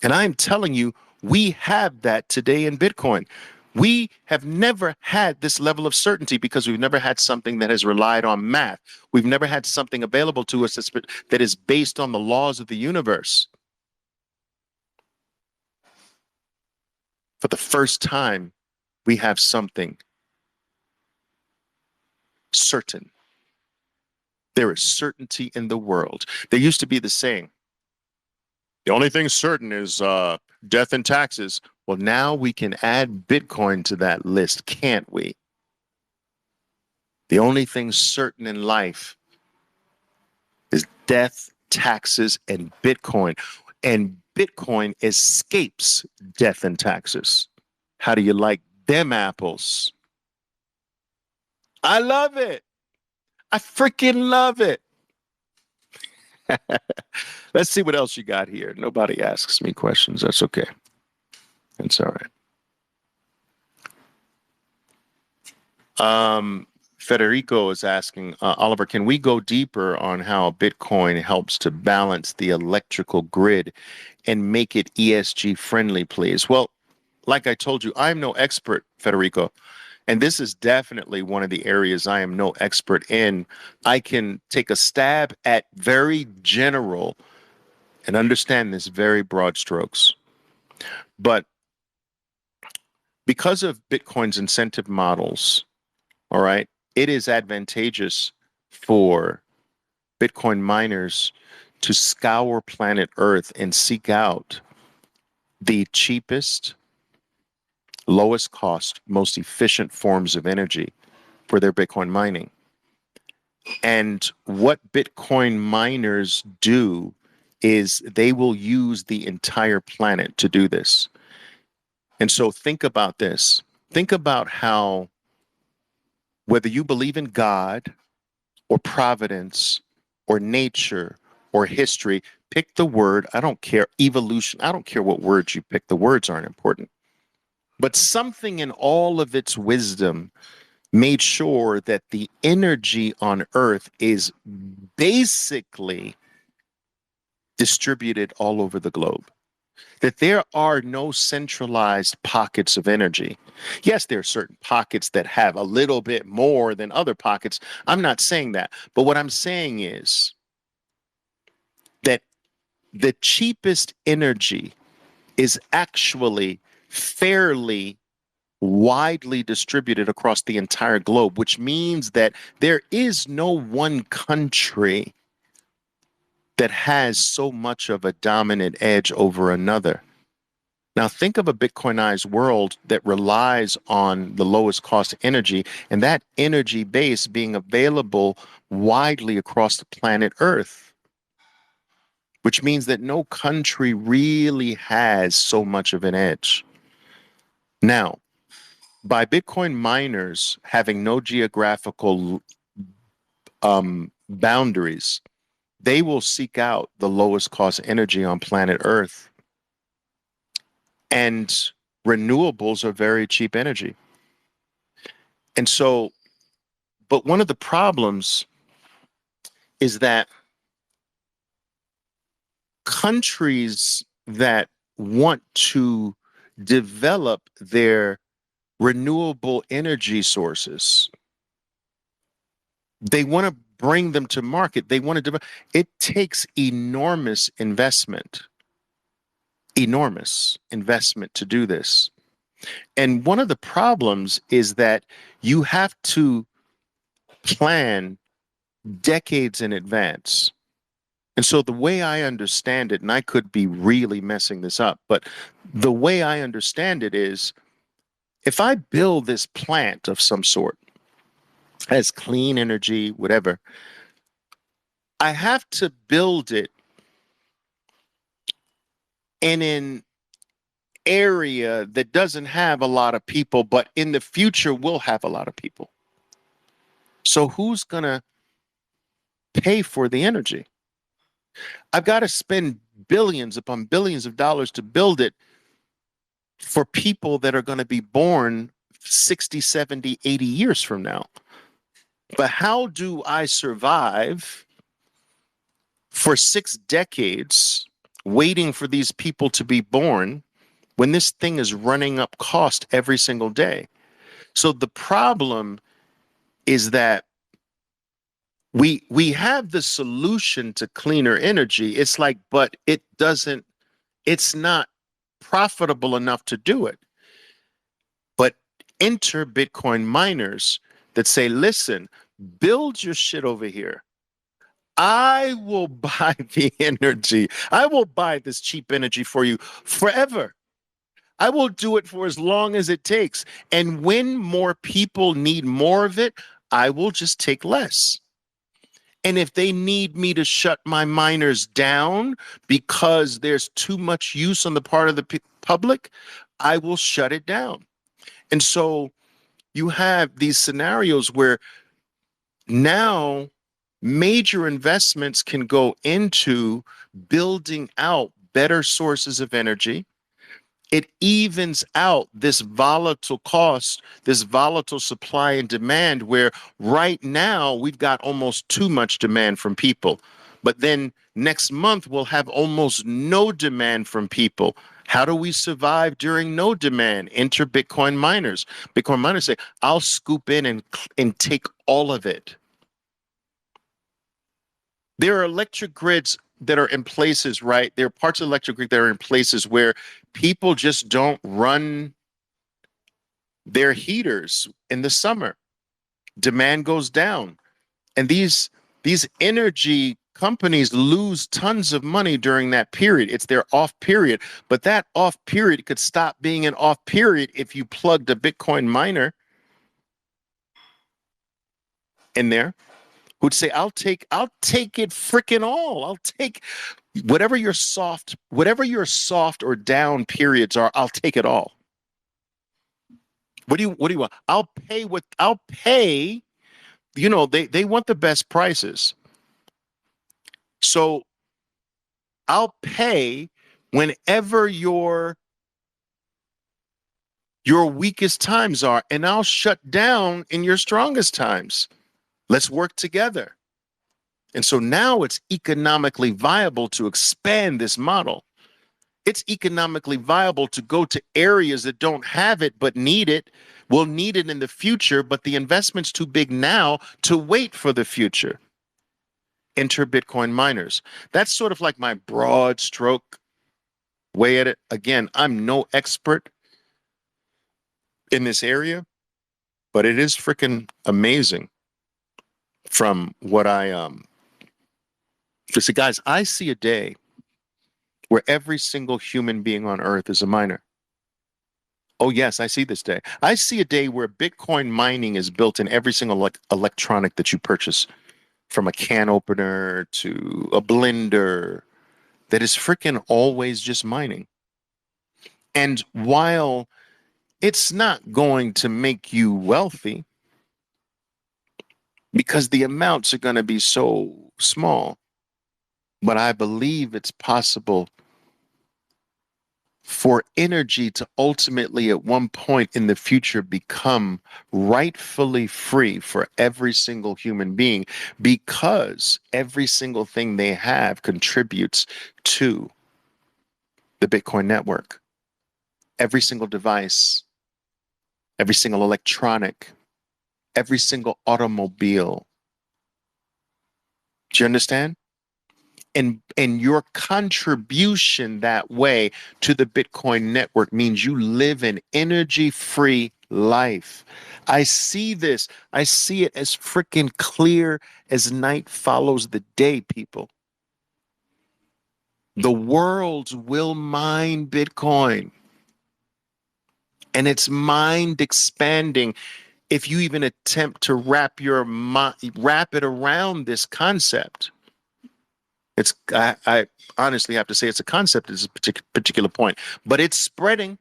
And I'm telling you, we have that today in Bitcoin. We have never had this level of certainty because we've never had something that has relied on math. We've never had something available to us that is based on the laws of the universe. For the first time, we have something certain. There is certainty in the world. There used to be the saying, the only thing certain is death and taxes. Well, now we can add Bitcoin to that list, can't we? The only thing certain in life is death, taxes, and Bitcoin. And Bitcoin escapes death and taxes. How do you like them apples? I love it. I freaking love it. Let's see what else you got here. Nobody asks me questions. That's okay. That's all right. Federico is asking, Oliver, can we go deeper on how Bitcoin helps to balance the electrical grid and make it ESG friendly, please? Well, like I told you, I'm no expert, Federico. And this is definitely one of the areas I am no expert in. I can take a stab at very general and understand this very broad strokes. But because of Bitcoin's incentive models, all right, it is advantageous for Bitcoin miners to scour planet Earth and seek out the cheapest, lowest cost, most efficient forms of energy for their Bitcoin mining. And what Bitcoin miners do is they will use the entire planet to do this. And so think about this. Think about how, whether you believe in God or providence or nature or history, pick the word. I don't care. Evolution. I don't care what words you pick. The words aren't important. But something in all of its wisdom made sure that the energy on Earth is basically distributed all over the globe. That there are no centralized pockets of energy. Yes, there are certain pockets that have a little bit more than other pockets. I'm not saying that. But what I'm saying is that the cheapest energy is actually fairly widely distributed across the entire globe, which means that there is no one country that has so much of a dominant edge over another. Now, think of a Bitcoinized world that relies on the lowest cost energy, and that energy base being available widely across the planet Earth, which means that no country really has so much of an edge. Now, by Bitcoin miners having no geographical boundaries, they will seek out the lowest cost energy on planet Earth. And renewables are very cheap energy. And so, but one of the problems is that countries that want to develop their renewable energy sources, they want to bring them to market. They want to develop. It takes enormous investment to do this. And one of the problems is that you have to plan decades in advance. And so the way I understand it, and I could be really messing this up, but the way I understand it is if I build this plant of some sort, has clean energy, whatever, I have to build it in an area that doesn't have a lot of people, but in the future will have a lot of people. So who's going to pay for the energy? I've got to spend billions upon billions of dollars to build it for people that are going to be born 60, 70, 80 years from now. But how do I survive for 6 decades waiting for these people to be born when this thing is running up cost every single day? So the problem is that we have the solution to cleaner energy. It's like, but it's not profitable enough to do it. But enter Bitcoin miners that say, listen, build your shit over here. I will buy the energy. I will buy this cheap energy for you forever. I will do it for as long as it takes. And when more people need more of it, I will just take less. And if they need me to shut my miners down because there's too much use on the part of the public, I will shut it down. And so you have these scenarios where now major investments can go into building out better sources of energy. It evens out this volatile cost, this volatile supply and demand, where right now we've got almost too much demand from people. But then next month we'll have almost no demand from people. How do we survive during no demand? Enter Bitcoin miners. Bitcoin miners say, I'll scoop in and take all of it. There are electric grids that are in places, right? There are parts of the electric grid that are in places where people just don't run their heaters in the summer. Demand goes down. And these energy companies lose tons of money during that period. It's their off period. But that off period could stop being an off period if you plugged a Bitcoin miner in there who'd say, I'll take it freaking all. I'll take whatever your soft or down periods are, I'll take it all. What do you want? I'll pay, they want the best prices. So I'll pay whenever your weakest times are, and I'll shut down in your strongest times. Let's work together. And so now it's economically viable to expand this model. It's economically viable to go to areas that don't have it but need it, will need it in the future, but the investment's too big now to wait for the future. Enter Bitcoin miners. That's sort of like my broad stroke way at it. Again, I'm no expert in this area, but it is freaking amazing from what so guys, I see a day where every single human being on earth is a miner. Oh yes, I see this day. I see a day where Bitcoin mining is built in every single electronic that you purchase, from a can opener to a blender, that is freaking always just mining. And while it's not going to make you wealthy because the amounts are going to be so small, but I believe it's possible for energy to ultimately at one point in the future become rightfully free for every single human being, because every single thing they have contributes to the Bitcoin network. Every single device, every single electronic, every single automobile. Do you understand? And your contribution that way to the Bitcoin network means you live an energy-free life. I see this. I see it as freaking clear as night follows the day, people. The world will mine Bitcoin, and it's mind expanding. If you even attempt to wrap it around this concept, I honestly have to say it's a concept at this particular point, but it's spreading.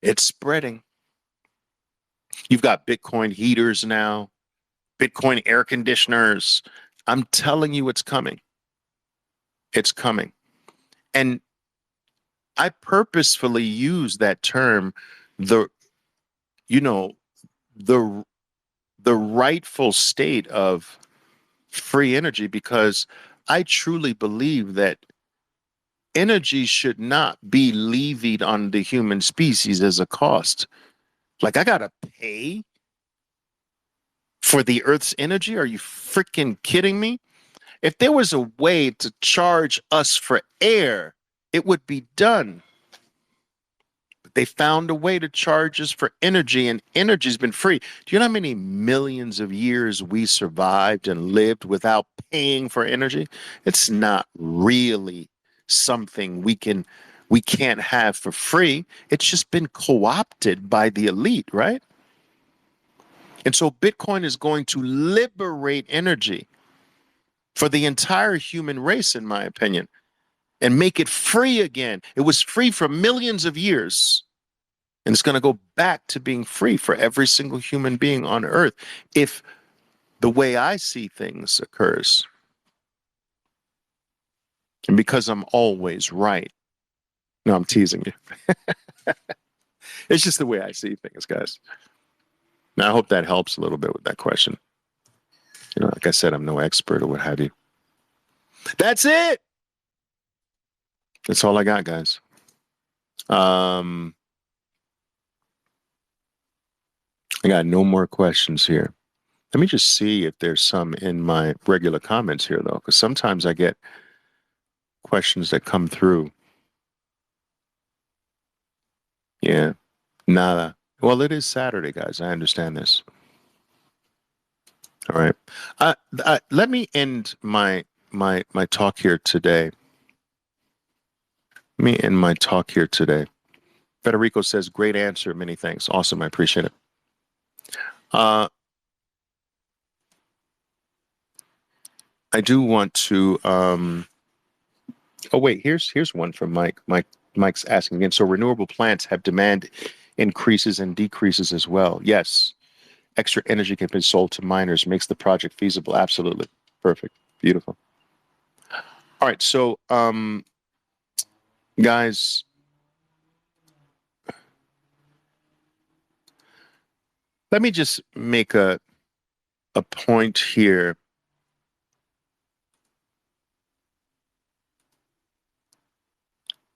It's spreading. You've got Bitcoin heaters now, Bitcoin air conditioners. I'm telling you, it's coming. It's coming. And I purposefully use that term, the, you know, the the rightful state of free energy, because I truly believe that energy should not be levied on the human species as a cost. Like, I gotta pay for the Earth's energy? Are you freaking kidding me? If there was a way to charge us for air, it would be done. But they found a way to charge us for energy, and energy's been free. Do you know how many millions of years we survived and lived without paying for energy? It's not really something we can't have for free. It's just been co-opted by the elite, right? And so Bitcoin is going to liberate energy for the entire human race, in my opinion, and make it free again. It was free for millions of years, and it's going to go back to being free for every single human being on Earth if the way I see things occurs. And because I'm always right. No, I'm teasing you. It's just the way I see things, guys. Now, I hope that helps a little bit with that question. You know, like I said, I'm no expert or what have you. That's it. That's all I got, guys. I got no more questions here. Let me just see if there's some in my regular comments here, though, because sometimes I get questions that come through. Yeah, nada. Well, it is Saturday, guys. I understand this. All right. Let me end my talk here today. Let me end my talk here today. Federico says, "Great answer. Many thanks. Awesome. I appreciate it." I do want to. Oh wait, here's one from Mike. Mike's asking again. So renewable plants have demand increases and decreases as well. Yes, extra energy can be sold to miners, makes the project feasible. Absolutely, perfect, beautiful. All right, so guys, let me just make a point here.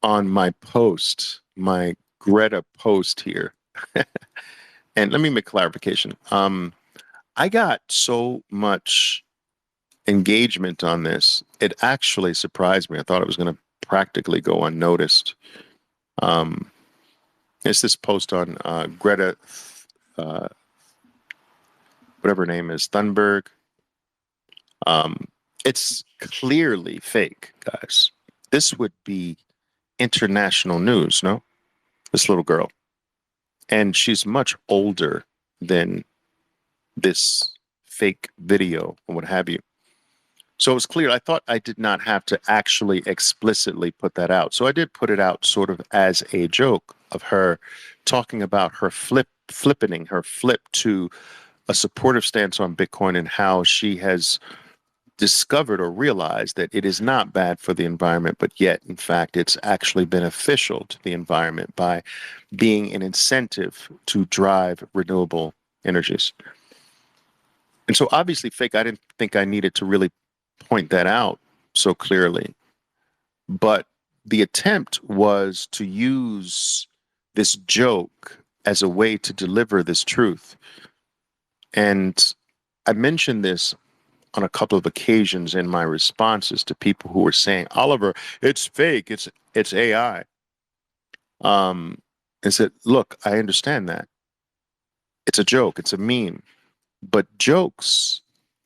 On my post, my Greta post here, and let me make clarification. I got so much engagement on this, it actually surprised me. I thought it was going to practically go unnoticed. It's this post on Greta, uh, whatever her name is, Thunberg. It's clearly fake, guys. This would be international news, no? This little girl. And she's much older than this fake video or what have you. So it was clear. I thought I did not have to actually explicitly put that out. So I did put it out sort of as a joke of her talking about her flippening, her flip to a supportive stance on Bitcoin, and how she has discovered or realized that it is not bad for the environment, but yet, in fact, it's actually beneficial to the environment by being an incentive to drive renewable energies. And so obviously fake, I didn't think I needed to really point that out so clearly. But the attempt was to use this joke as a way to deliver this truth. And I mentioned this on a couple of occasions in my responses to people who were saying, Oliver, it's fake, it's AI. And said, look, I understand that. It's a joke, it's a meme. But jokes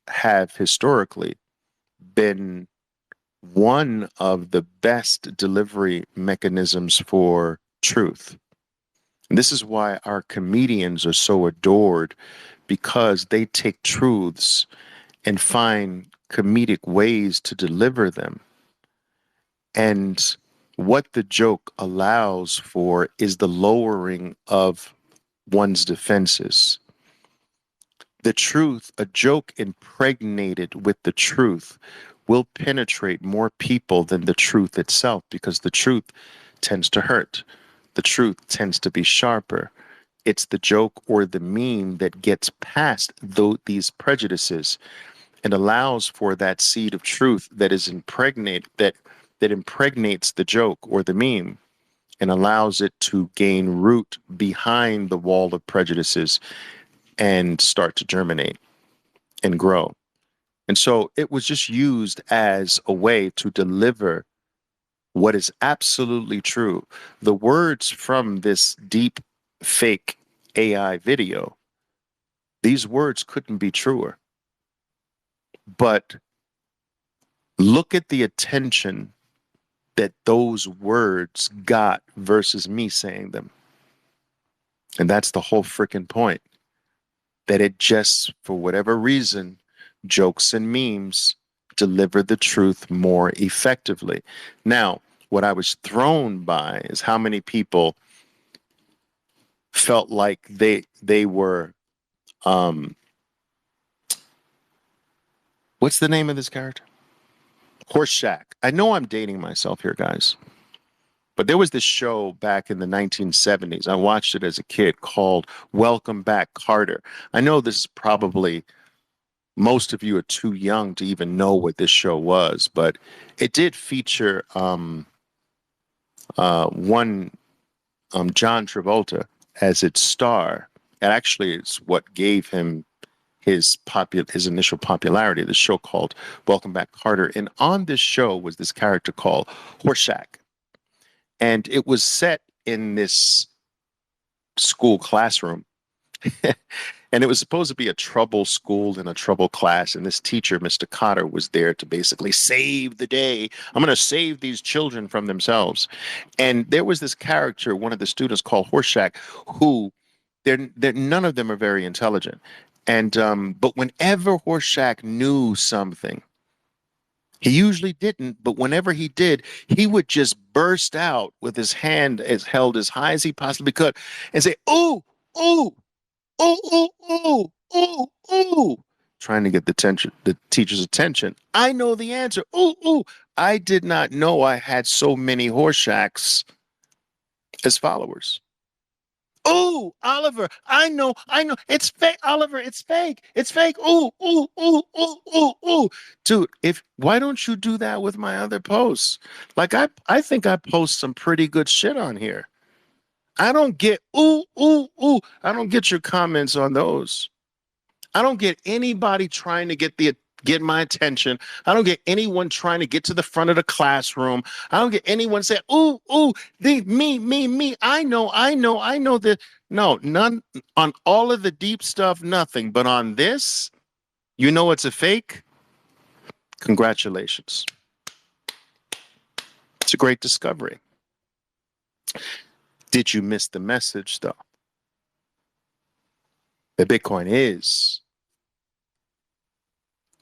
have historically been one of the best delivery mechanisms for truth. And this is why our comedians are so adored, because they take truths and find comedic ways to deliver them. And what the joke allows for is the lowering of one's defenses. The truth, a joke impregnated with the truth, will penetrate more people than the truth itself, because the truth tends to hurt. The truth tends to be sharper. It's the joke or the meme that gets past these prejudices and allows for that seed of truth that is that impregnates the joke or the meme and allows it to gain root behind the wall of prejudices and start to germinate and grow. And so it was just used as a way to deliver what is absolutely true. The words from this deep fake AI video, these words couldn't be truer. But look at the attention that those words got versus me saying them. And that's the whole freaking point. That it just, for whatever reason, jokes and memes deliver the truth more effectively. Now, what I was thrown by is how many people felt like they were what's the name of this character? Horseshack. I know I'm dating myself here, guys. But there was this show back in the 1970s. I watched it as a kid called Welcome Back, Carter. I know this is probably, most of you are too young to even know what this show was, but it did feature one John Travolta as its star. And actually, it's what gave him his initial popularity. The show called Welcome Back, Carter. And on this show was this character called Horseshack. And it was set in this school classroom. And it was supposed to be a trouble school and a trouble class. And this teacher, Mr. Cotter, was there to basically save the day. I'm going to save these children from themselves. And there was this character, one of the students called Horseshack, who none of them are very intelligent. And but whenever Horseshack knew something, he usually didn't, but whenever he did, he would just burst out with his hand held as high as he possibly could and say, "Ooh, ooh, ooh, ooh, ooh, ooh, ooh," trying to get the teacher's attention. I know the answer. Ooh, ooh. I did not know I had so many Horshacks as followers. Ooh, Oliver, I know, it's fake, Oliver, it's fake, ooh, ooh, ooh, ooh, ooh, ooh. Dude, why don't you do that with my other posts? Like, I think I post some pretty good shit on here. I don't get, ooh, ooh, ooh, I don't get your comments on those. I don't get anybody trying to get my attention. I don't get anyone trying to get to the front of the classroom. I don't get anyone saying, "Ooh, ooh, me. I know that." No, none on all of the deep stuff, nothing. But on this, you know it's a fake. Congratulations. It's a great discovery. Did you miss the message, though? That Bitcoin is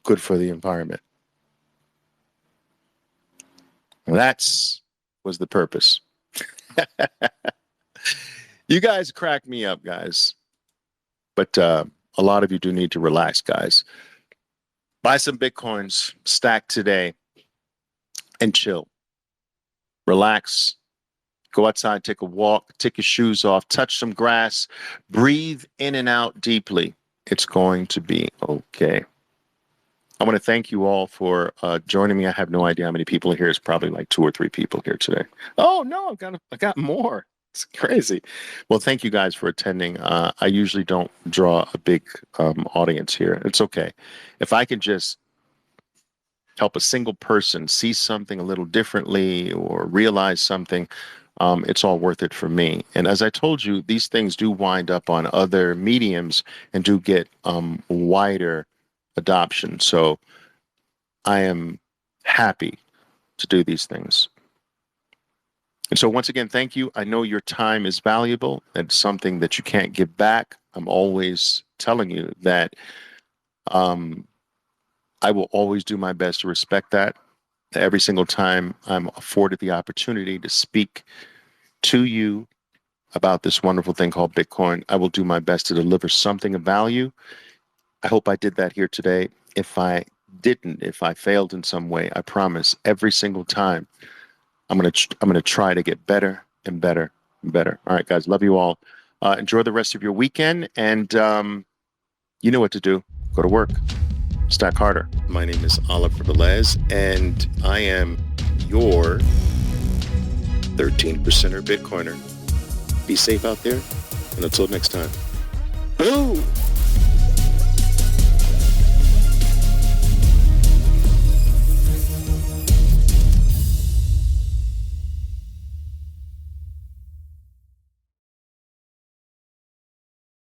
good for the environment. That's was the purpose. You guys crack me up, guys. But a lot of you do need to relax, guys. Buy some Bitcoins, stack today, and chill. Relax. Go outside, take a walk, take your shoes off, touch some grass, breathe in and out deeply. It's going to be okay. I want to thank you all for joining me. I have no idea how many people are here. It's probably like 2 or 3 people here today. Oh no, I got more. It's crazy. Well, thank you guys for attending. I usually don't draw a big audience here. It's okay. If I can just help a single person see something a little differently or realize something, it's all worth it for me. And as I told you, these things do wind up on other mediums and do get wider adoption. So I am happy to do these things. And so once again, thank you. I know your time is valuable. It's something that you can't give back. I'm always telling you that I will always do my best to respect that. Every single time I'm afforded the opportunity to speak to you about this wonderful thing called Bitcoin, I will do my best to deliver something of value. I hope I did that here today. If I didn't, if I failed in some way, I promise every single time I'm gonna try to get better and better and better. All right, guys, love you all. Enjoy the rest of your weekend, and you know what to do. Go to work. Stack harder. My name is Oliver Velez, and I am your 13%er Bitcoiner. Be safe out there, and until next time. Boo!